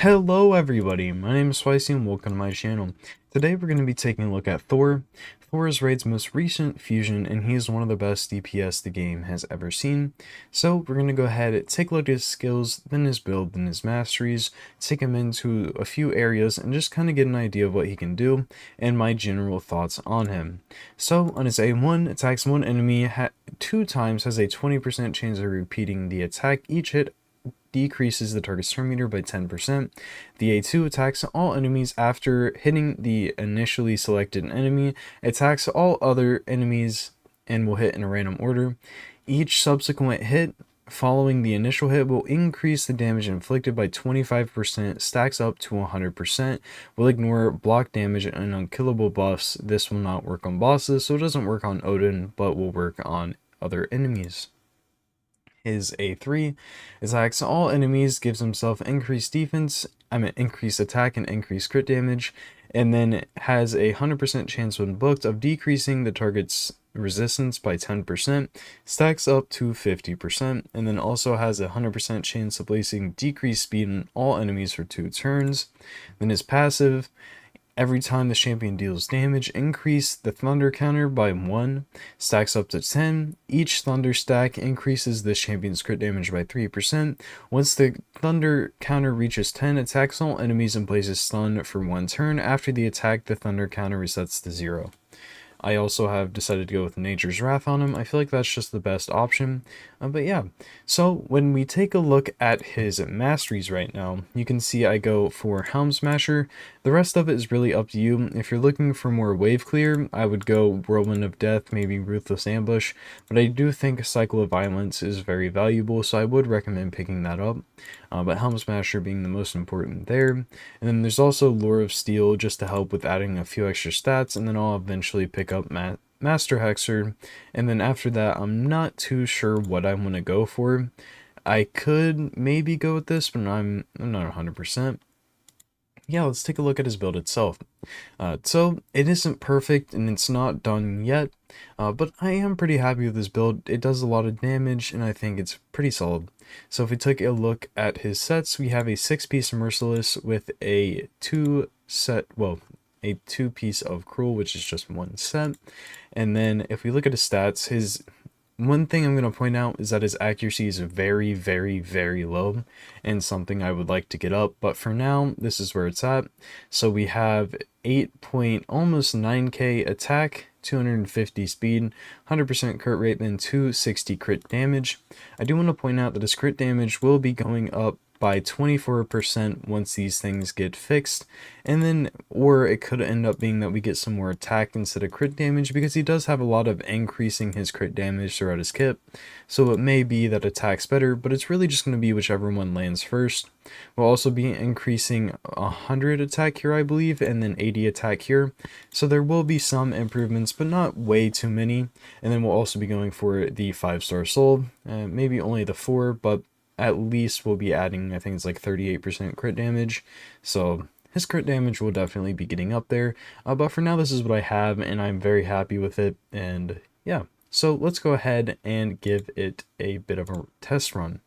Hello everybody, my name is Swicey and welcome to my channel. Today we're going to be taking a look at Thor. Thor is Raid's most recent fusion and he is one of the best DPS the game has ever seen. So we're going to go ahead and take a look at his skills, then his build, then his masteries, take him into a few areas and just kind of get an idea of what he can do and my general thoughts on him. So on his A1, attacks one enemy 2 times, has a 20% chance of repeating the attack. Each hit decreases the target's turn meter by 10%. The A2 attacks all enemies after hitting the initially selected enemy, attacks all other enemies and will hit in a random order. Each subsequent hit following the initial hit will increase the damage inflicted by 25%, stacks up to 100%, will ignore block damage and unkillable buffs. This will not work on bosses, so it doesn't work on Odin, but will work on other enemies. His A3 attacks all enemies, gives himself increased increased attack and increased crit damage, and then has a 100% chance when booked of decreasing the target's resistance by 10%, stacks up to 50%, and then also has a 100% chance of placing decreased speed in all enemies for 2 turns. Then his passive, every time the champion deals damage, increase the thunder counter by 1, stacks up to 10. Each thunder stack increases this champion's crit damage by 3%. Once the thunder counter reaches 10, attacks all enemies and places stun for 1 turn. After the attack, the thunder counter resets to 0. I also have decided to go with Nature's Wrath on him. I feel like that's just the best option. But yeah, so when we take a look at his masteries right now, you can see I go for Helm Smasher. The rest of it is really up to you. If you're looking for more wave clear, I would go Whirlwind of Death, maybe Ruthless Ambush. But I do think Cycle of Violence is very valuable, so I would recommend picking that up. But Helm Smasher being the most important there. And then there's also Lure of Steel just to help with adding a few extra stats, and then I'll eventually pick up Master Hexer, and then after that I'm not too sure what I want to go for. I could maybe go with this, but I'm not 100%. Yeah, let's take a look at his build itself. So it isn't perfect and it's not done yet, but I am pretty happy with this build. It does a lot of damage and I think it's pretty solid. So if we take a look at his sets, we have a 6-piece Merciless with a 2-piece of Cruel, which is just 1 set. And then if we look at his stats, his one thing I'm going to point out is that his accuracy is very, very, very low and something I would like to get up. But for now, this is where it's at. So we have almost 9k attack, 250 speed, 100% crit rate, then 260 crit damage. I do want to point out that his crit damage will be going up by 24% once these things get fixed, and then or it could end up being that we get some more attack instead of crit damage, because he does have a lot of increasing his crit damage throughout his kit. So it may be that attack's better, but it's really just going to be whichever one lands first. We'll also be increasing 100 attack here, I believe, and then 80 attack here, so there will be some improvements but not way too many. And then we'll also be going for the 5-star soul, maybe only the 4, but at least we'll be adding, I think it's like 38% crit damage, so his crit damage will definitely be getting up there. But for now, this is what I have, and I'm very happy with it, and yeah. So let's go ahead and give it a bit of a test run.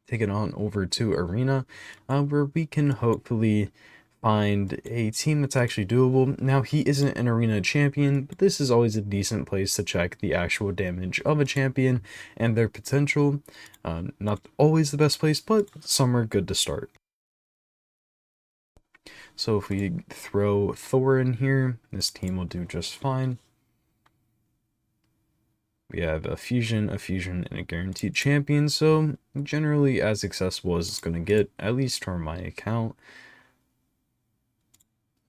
Take it on over to Arena, where we can hopefully find a team that's actually doable. Now, he isn't an arena champion, but this is always a decent place to check the actual damage of a champion and their potential. Not always the best place, but some are good to start. So if we throw Thor in here, this team will do just fine. We have a fusion, and a guaranteed champion, so generally as accessible as it's going to get, at least for my account.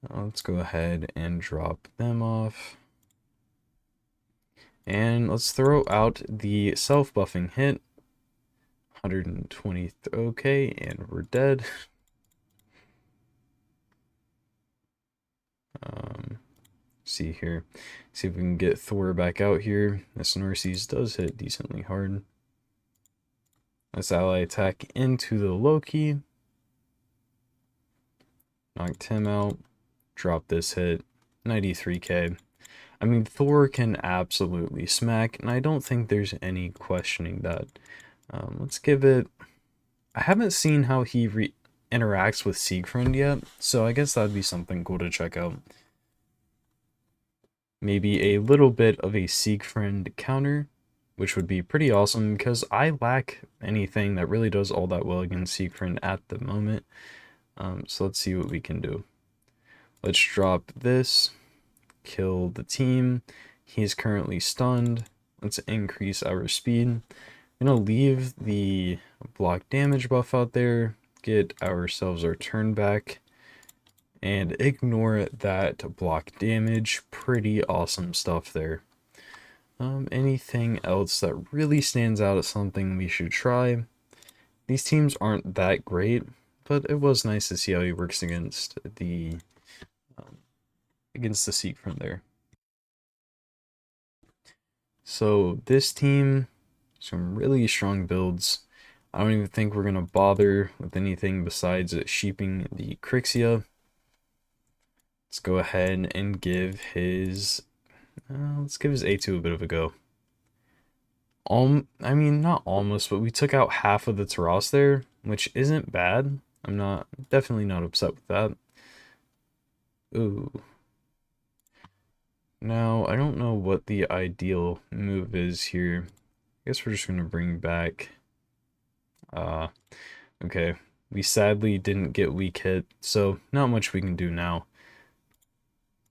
Let's go ahead and drop them off. And let's throw out the self-buffing hit. 120, okay, and we're dead. See here. See if we can get Thor back out here. This Narcissus does hit decently hard. Let's ally attack into the Loki. Knocked him out. Drop this hit. 93k. I mean, Thor can absolutely smack, and I don't think there's any questioning that. Let's give it... I haven't seen how he interacts with Siegfried yet, so I guess that'd be something cool to check out. Maybe a little bit of a Siegfried counter, which would be pretty awesome because I lack anything that really does all that well against Siegfried at the moment. So let's see what we can do. Let's drop this, kill the team. He's currently stunned. Let's increase our speed. I'm gonna leave the block damage buff out there, get ourselves our turn back, and ignore that block damage. Pretty awesome stuff there. Anything else that really stands out as something we should try? These teams aren't that great, but it was nice to see how he works against the Seek from there. So this team, some really strong builds. I don't even think we're gonna bother with anything besides sheeping the Crixia. Let's go ahead and give his A2 a bit of a go. I mean, not almost, but we took out half of the Taras there, which isn't bad. I'm definitely not upset with that. Ooh. Now, I don't know what the ideal move is here. I guess we're just gonna bring back... okay. We sadly didn't get weak hit, so not much we can do now.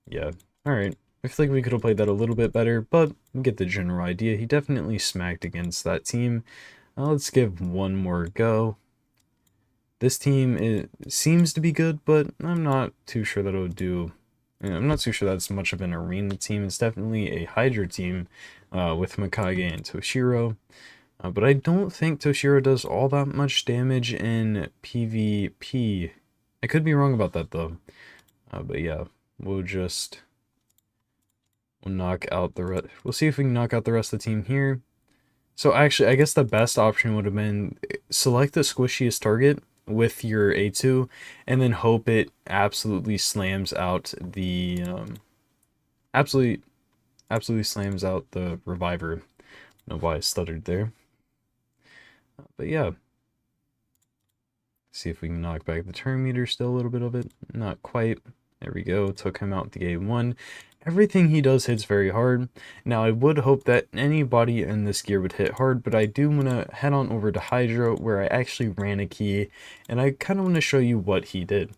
Yeah, alright. I feel like we could have played that a little bit better, but we get the general idea. He definitely smacked against that team. Let's give one more go. This team seems to be good, but I'm not too sure that it would do. I'm not too sure that's much of an arena team. It's definitely a Hydra team with Mikage and Toshiro. But I don't think Toshiro does all that much damage in PvP. I could be wrong about that, though. But yeah, we'll knock out the rest. We'll see if we can knock out the rest of the team here. So actually, I guess the best option would have been select the squishiest target with your A2, and then hope it absolutely slams out the absolutely slams out the reviver. I don't know why I stuttered there. But yeah. See if we can knock back the turn meter still a little bit of it. Not quite. There we go. Took him out the A1. Everything he does hits very hard. Now, I would hope that anybody in this gear would hit hard, but I do want to head on over to Hydra, where I actually ran a key, and I kind of want to show you what he did.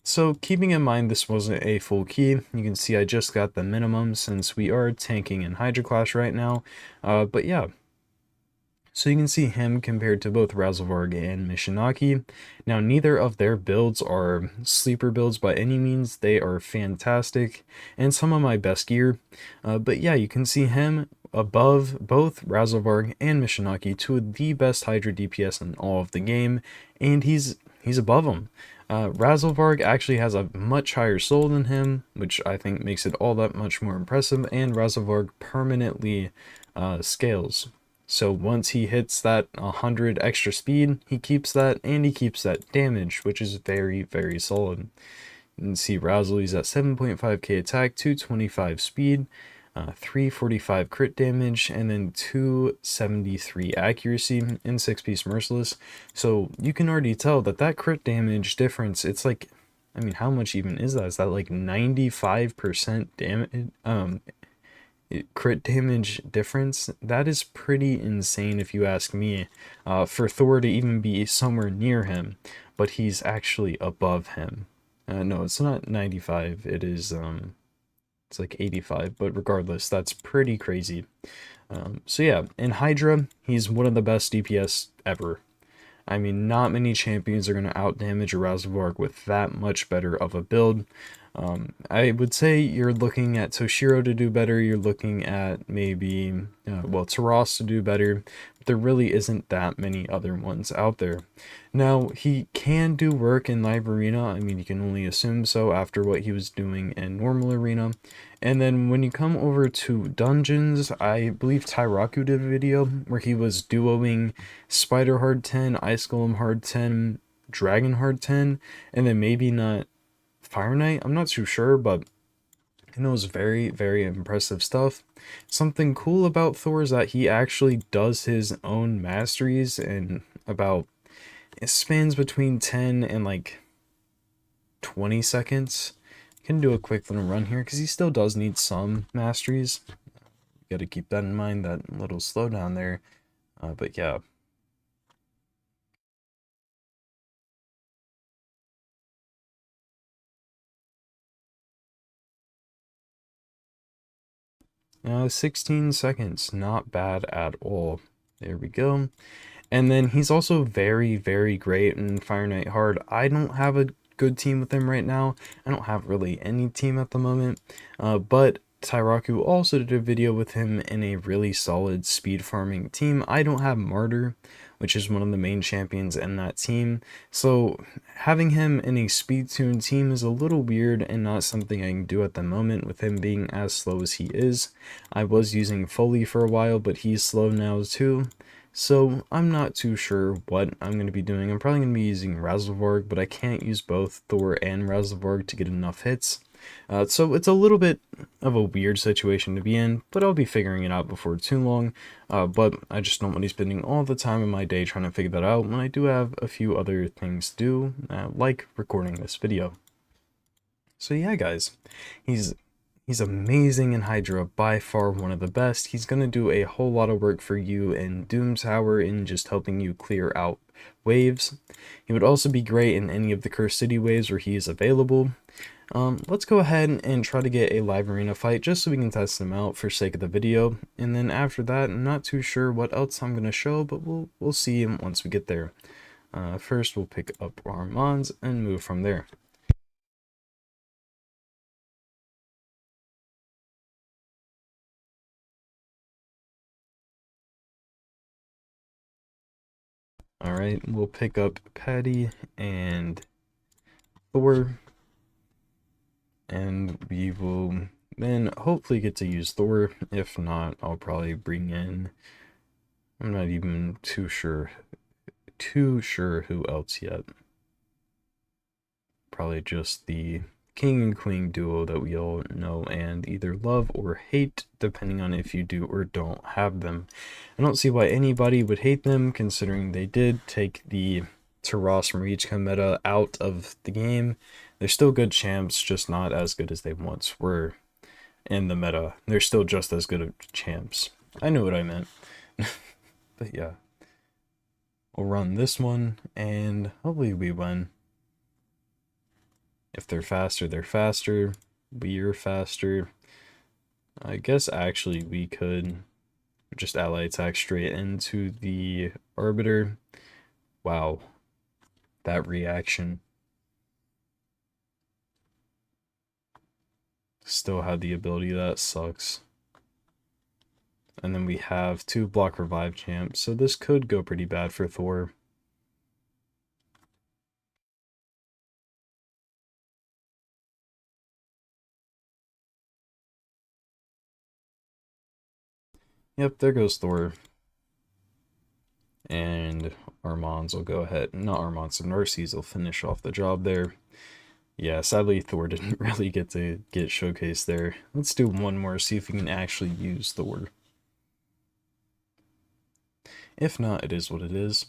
So, keeping in mind this wasn't a full key, you can see I just got the minimum since we are tanking in Hydra class right now. But yeah. So you can see him compared to both Razel and Mishinaki. Now, neither of their builds are sleeper builds by any means. They are fantastic and some of my best gear. But yeah, you can see him above both Razel and Mishinaki, two of the best Hydra DPS in all of the game, and he's above them. Razel actually has a much higher soul than him, which I think makes it all that much more impressive, and Razel permanently scales. So once he hits that 100 extra speed, he keeps that, and he keeps that damage, which is very, very solid. You can see Razel, he's at 7.5k attack, 225 speed, 345 crit damage, and then 273 accuracy, and 6-piece merciless. So you can already tell that that crit damage difference, it's like, I mean, how much even is that? Is that like 95% damage? Crit damage difference? That is pretty insane if you ask me, for Thor to even be somewhere near him, but he's actually above him. No, it's not 95, it is it's like 85, but regardless, that's pretty crazy. So yeah, in Hydra, he's one of the best DPS ever. I mean, not many champions are going to outdamage a Razel with that much better of a build. I would say you're looking at Toshiro to do better, you're looking at maybe, well, Taras to do better, but there really isn't that many other ones out there. Now, he can do work in LiveArena, I mean, you can only assume so after what he was doing in normal arena. And then when you come over to dungeons, I believe Tyraku did a video where he was duoing Spider Hard 10, Ice Golem Hard 10, Dragon Hard 10, and then maybe not Fire Knight. I'm not too sure, but it was very, very impressive stuff. Something cool about Thor is that he actually does his own masteries, and about it spans between 10 and like 20 seconds. Can do a quick little run here because he still does need some masteries. Got to keep that in mind, that little slowdown there. But yeah. Now 16 seconds, not bad at all. There we go. And then he's also very, very great in Fire Knight Hard. I don't have a good team with him right now. I don't have really any team at the moment. But Tyraku also did a video with him in a really solid speed farming team. I don't have Martyr, which is one of the main champions in that team. So having him in a speed tuned team is a little weird and not something I can do at the moment with him being as slow as he is. I was using Foley for a while, but he's slow now too. So I'm not too sure what I'm going to be doing. I'm probably going to be using Razel, but I can't use both Thor and Razel to get enough hits. So it's a little bit of a weird situation to be in, but I'll be figuring it out before too long. But I just don't want to be spending all the time in my day trying to figure that out when I do have a few other things to do, like recording this video. So yeah, guys, he's amazing in Hydra, by far one of the best. He's going to do a whole lot of work for you in Doom Tower in just helping you clear out waves. He would also be great in any of the Cursed City waves where he is available. Let's go ahead and try to get a LiveArena fight just so we can test him out for sake of the video. And then after that, I'm not too sure what else I'm going to show, but we'll see him once we get there. First, we'll pick up our mons and move from there. Alright, we'll pick up Patty and Thor, and we will then hopefully get to use Thor. If not, I'll probably bring in, I'm not even too sure who else yet. Probably just the King and Queen duo that we all know and either love or hate, depending on if you do or don't have them. I don't see why anybody would hate them, considering they did take the Taras Marichka meta out of the game. They're still good champs, just not as good as they once were in the meta. They're still just as good of champs. I knew what I meant. But yeah. We'll run this one, and hopefully we win. If they're faster, they're faster. We're faster. I guess actually we could just ally attack straight into the Arbiter. Wow. That reaction. Still had the ability, that sucks. And then we have 2 block revive champs, so this could go pretty bad for Thor. Yep, there goes Thor. And Armand's will go ahead. Not Armand's, Narcisse will finish off the job there. Yeah, sadly Thor didn't really get to get showcased there. Let's do one more, see if we can actually use Thor. If not, it is what it is.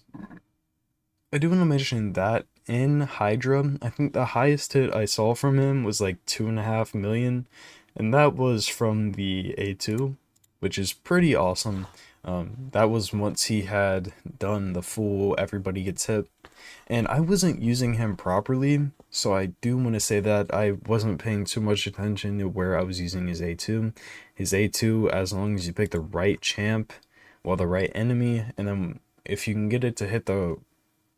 I do want to mention that in Hydra, I think the highest hit I saw from him was like 2.5 million, and that was from the A2, which is pretty awesome. That was once he had done the full everybody gets hit, and I wasn't using him properly, so I do want to say that I wasn't paying too much attention to where I was using his A2. His A2, as long as you pick the right champ, well, the right enemy, and then if you can get it to hit the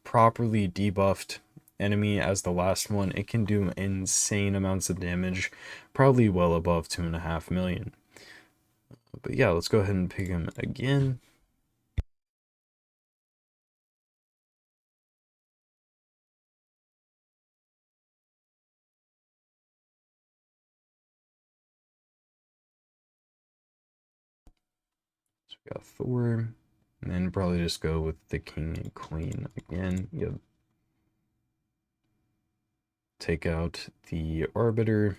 properly debuffed enemy as the last one, it can do insane amounts of damage, probably well above 2.5 million. But yeah, let's go ahead and pick him again. So we got Thor, and then probably just go with the King and Queen again. Yep. Take out the Arbiter,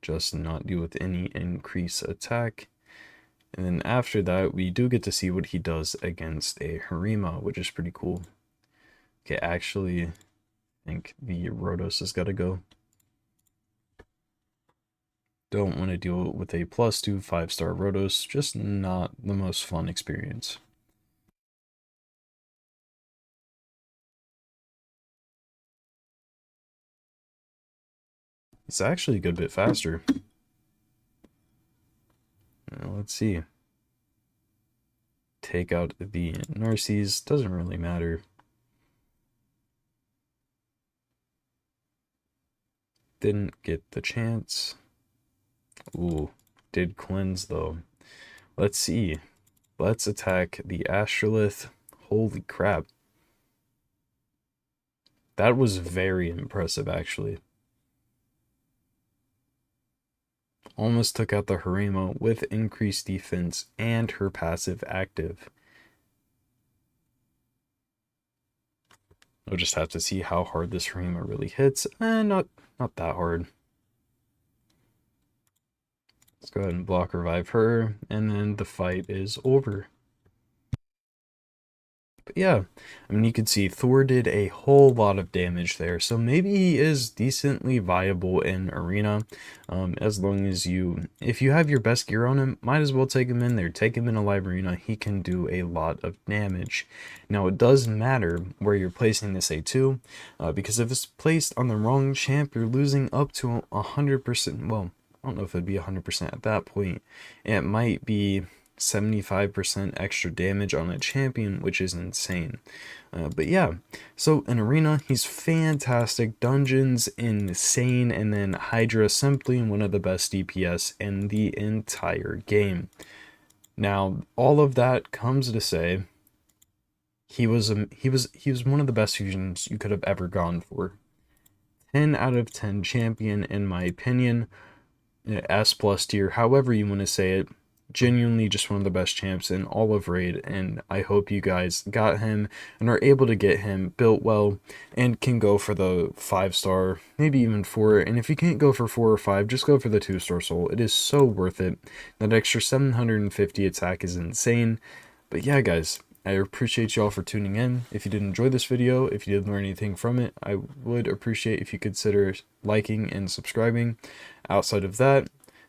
just not deal with any increase attack. And then after that, we do get to see what he does against a Harima, which is pretty cool. Okay, actually, I think the Rhodos has got to go. Don't want to deal with a +2 5-star Rhodos, just not the most fun experience. It's actually a good bit faster. Let's see. Take out the Narcies, doesn't really matter. Didn't get the chance. Ooh, did cleanse though. Let's see. Let's attack the Astrolith. Holy crap. That was very impressive, actually. Almost took out the Harima with increased defense and her passive active. We'll just have to see how hard this Harima really hits. Not that hard. Let's go ahead and block revive her, and then the fight is over. But yeah, I mean, you can see Thor did a whole lot of damage there, so maybe he is decently viable in Arena, as long as if you have your best gear on him, might as well take him in there. Take him in a LiveArena, he can do a lot of damage. Now, it does matter where you're placing this A2, because if it's placed on the wrong champ, you're losing up to 100%, well, I don't know if it'd be 100% at that point. It might be 75% extra damage on a champion, which is insane. But yeah, so in Arena, he's fantastic. Dungeons, insane. And then Hydra, simply one of the best DPS in the entire game. Now, all of that comes to say, he was one of the best fusions you could have ever gone for. 10 out of 10 champion, in my opinion. S+ tier, however you want to say it. Genuinely just one of the best champs in all of Raid, and I hope you guys got him and are able to get him built well and can go for the 5-star, maybe even 4. And if you can't go for 4 or 5, just go for the 2-star soul. It is so worth it. That extra 750 attack is insane. But yeah, guys, I appreciate y'all for tuning in. If you did enjoy this video, if you did learn anything from it, I would appreciate if you consider liking and subscribing. Outside of that,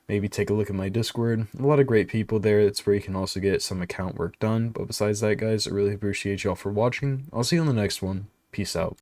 maybe take a look at my Discord. A lot of great people there. That's where you can also get some account work done. But besides that, guys, I really appreciate y'all for watching. I'll see you on the next one. Peace out.